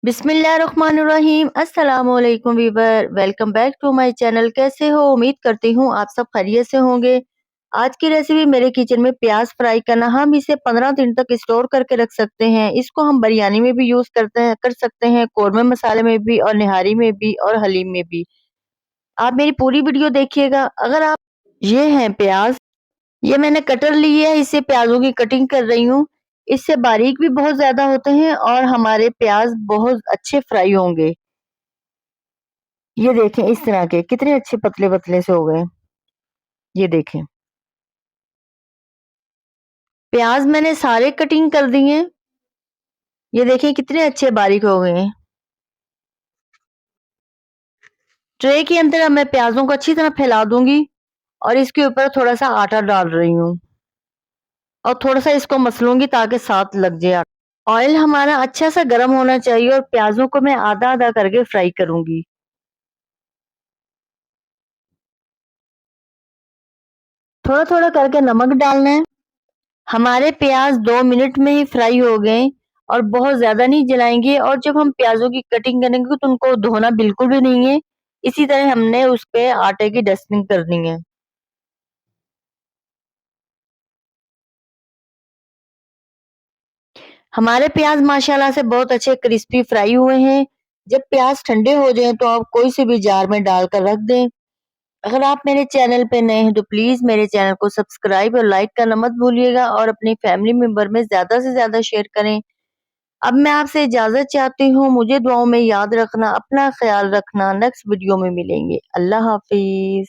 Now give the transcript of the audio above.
बिस्मिल्लाहिर्रहमानिर्रहीम अस्सलाम वालेकुम viewer, welcome back to my channel. कैसे हो? उम्मीद करती हूँ आप सब खैरियत से होंगे। आज की रेसिपी मेरे किचन में प्याज फ्राई करना। हम इसे 15 दिन तक स्टोर करके रख सकते हैं। इसको हम बिरयानी में भी यूज कर सकते हैं, कौरमे मसाले में भी और निहारी में भी और हलीम में भी। आप मेरी पूरी वीडियो देखिएगा। अगर आप ये हैं प्याज, ये मैंने कटर ली है, इससे प्याजों की कटिंग कर रही हूँ। इससे बारीक भी बहुत ज्यादा होते हैं और हमारे प्याज बहुत अच्छे फ्राई होंगे। ये देखें, इस तरह के कितने अच्छे पतले पतले से हो गए। ये देखें, प्याज मैंने सारे कटिंग कर दिए। ये देखें कितने अच्छे बारीक हो गए हैं। ट्रे के अंदर अब मैं प्याजों को अच्छी तरह फैला दूंगी और इसके ऊपर थोड़ा सा आटा डाल रही हूँ और थोड़ा सा इसको मसलूंगी ताकि साथ लग जाए। ऑयल हमारा अच्छा सा गर्म होना चाहिए और प्याजों को मैं आधा आधा करके फ्राई करूंगी। थोड़ा थोड़ा करके नमक डालना है। हमारे प्याज 2 मिनट में ही फ्राई हो गए और बहुत ज्यादा नहीं जलाएंगे। और जब हम प्याजों की कटिंग करेंगे तो उनको धोना बिल्कुल भी नहीं है। इसी तरह हमने उस पे आटे की डस्टिंग करनी है। हमारे प्याज माशाल्लाह से बहुत अच्छे क्रिस्पी फ्राई हुए हैं। जब प्याज ठंडे हो जाएं तो आप कोई से भी जार में डालकर रख दें। अगर आप मेरे चैनल पे नए हैं तो प्लीज मेरे चैनल को सब्सक्राइब और लाइक करना मत भूलिएगा और अपनी फैमिली मेंबर में ज्यादा से ज्यादा शेयर करें। अब मैं आपसे इजाजत चाहती हूँ। मुझे दुआओं में याद रखना, अपना ख्याल रखना। नेक्स्ट वीडियो में मिलेंगे। अल्लाह हाफिज।